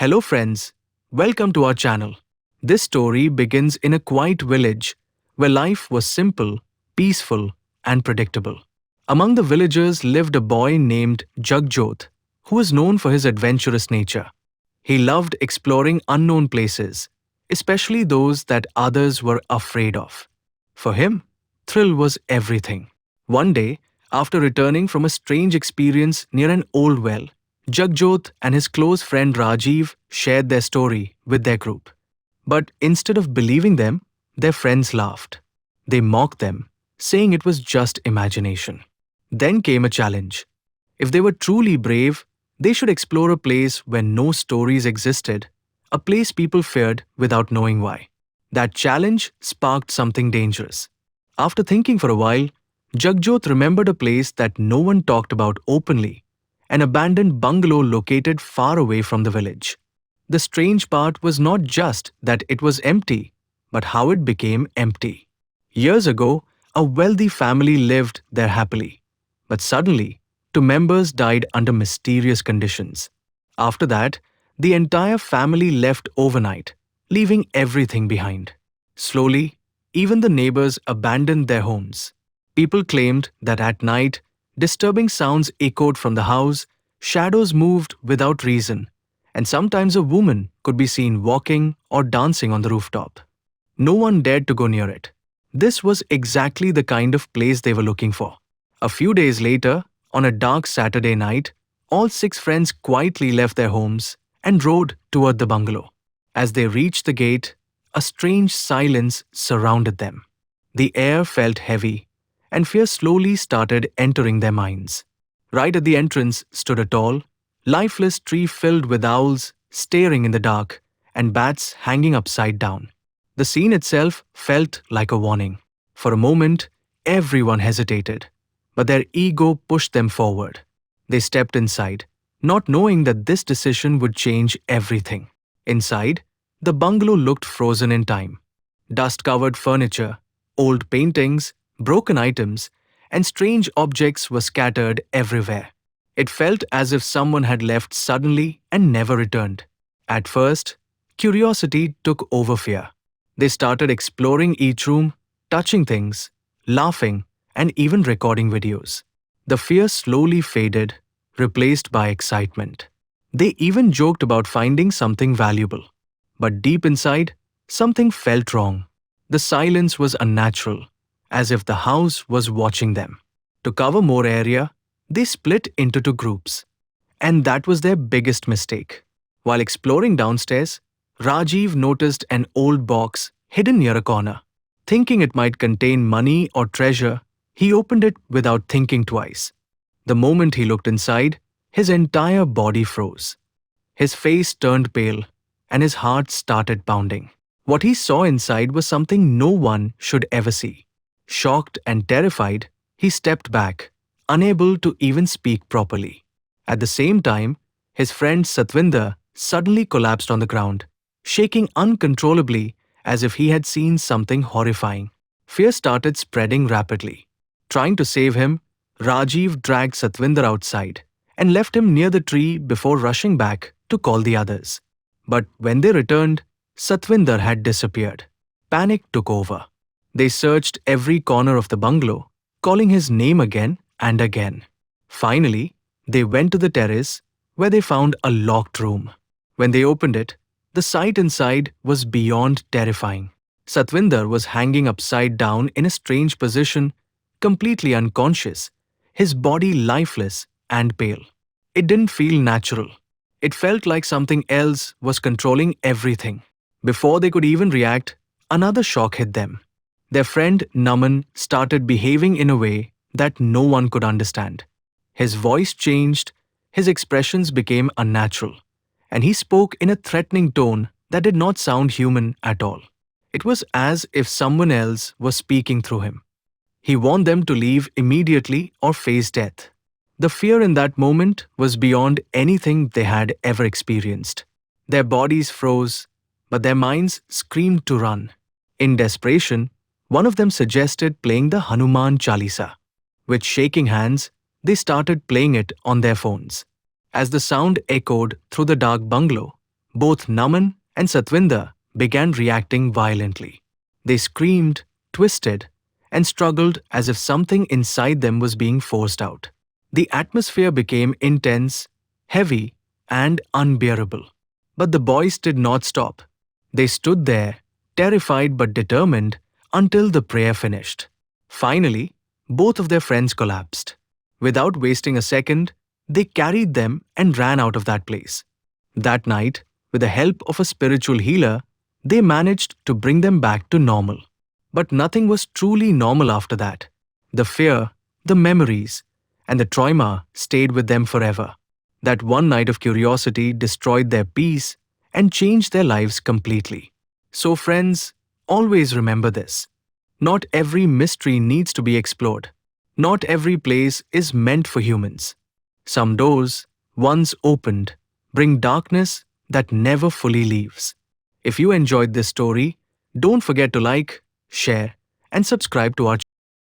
Hello friends, welcome to our channel. This story begins in a quiet village where life was simple, peaceful, and predictable. Among the villagers lived a boy named Jagjot, who was known for his adventurous nature. He loved exploring unknown places, especially those that others were afraid of. For him, thrill was everything. One day, after returning from a strange experience near an old well, Jagjot and his close friend Rajiv shared their story with their group. But instead of believing them, their friends laughed. They mocked them, saying it was just imagination. Then came a challenge. If they were truly brave, they should explore a place where no stories existed, a place people feared without knowing why. That challenge sparked something dangerous. After thinking for a while, Jagjot remembered a place that no one talked about openly, an abandoned bungalow located far away from the village. The strange part was not just that it was empty, but how it became empty. Years ago, a wealthy family lived there happily. But suddenly, two members died under mysterious conditions. After that, the entire family left overnight, leaving everything behind. Slowly, even the neighbors abandoned their homes. People claimed that at night, disturbing sounds echoed from the house, shadows moved without reason, and sometimes a woman could be seen walking or dancing on the rooftop. No one dared to go near it. This was exactly the kind of place they were looking for. A few days later, on a dark Saturday night, all six friends quietly left their homes and rode toward the bungalow. As they reached the gate, a strange silence surrounded them. The air felt heavy, and fear slowly started entering their minds. Right at the entrance stood a tall, lifeless tree filled with owls staring in the dark and bats hanging upside down. The scene itself felt like a warning. For a moment, everyone hesitated, but their ego pushed them forward. They stepped inside, not knowing that this decision would change everything. Inside, the bungalow looked frozen in time. Dust-covered furniture, old paintings, broken items, and strange objects were scattered everywhere. It felt as if someone had left suddenly and never returned. At first, curiosity took over fear. They started exploring each room, touching things, laughing, and even recording videos. The fear slowly faded, replaced by excitement. They even joked about finding something valuable. But deep inside, something felt wrong. The silence was unnatural, as if the house was watching them. To cover more area, they split into two groups. And that was their biggest mistake. While exploring downstairs, Rajiv noticed an old box hidden near a corner. Thinking it might contain money or treasure, he opened it without thinking twice. The moment he looked inside, his entire body froze. His face turned pale, and his heart started pounding. What he saw inside was something no one should ever see. Shocked and terrified, he stepped back, unable to even speak properly. At the same time, his friend Satvinder suddenly collapsed on the ground, shaking uncontrollably as if he had seen something horrifying. Fear started spreading rapidly. Trying to save him, Rajiv dragged Satvinder outside and left him near the tree before rushing back to call the others. But when they returned, Satvinder had disappeared. Panic took over. They searched every corner of the bungalow, calling his name again and again. Finally, they went to the terrace, where they found a locked room. When they opened it, the sight inside was beyond terrifying. Satvinder was hanging upside down in a strange position, completely unconscious, his body lifeless and pale. It didn't feel natural. It felt like something else was controlling everything. Before they could even react, another shock hit them. Their friend Naman started behaving in a way that no one could understand. His voice changed, his expressions became unnatural, and he spoke in a threatening tone that did not sound human at all. It was as if someone else was speaking through him. He warned them to leave immediately or face death. The fear in that moment was beyond anything they had ever experienced. Their bodies froze, but their minds screamed to run. In desperation, one of them suggested playing the Hanuman Chalisa. With shaking hands, they started playing it on their phones. As the sound echoed through the dark bungalow, Both Naman and Satwinder began reacting violently. They screamed, twisted, and struggled as if something inside them was being forced out. The atmosphere became intense, heavy, and unbearable. But the boys did not stop. They stood there, terrified but determined, until the prayer finished. Finally, both of their friends collapsed. Without wasting a second, they carried them and ran out of that place. That night, with the help of a spiritual healer, they managed to bring them back to normal. But nothing was truly normal after that. The fear, the memories, and the trauma stayed with them forever. That one night of curiosity destroyed their peace and changed their lives completely. So, friends, always remember this. Not every mystery needs to be explored. Not every place is meant for humans. Some doors, once opened, bring darkness that never fully leaves. If you enjoyed this story, don't forget to like, share, and subscribe to our channel.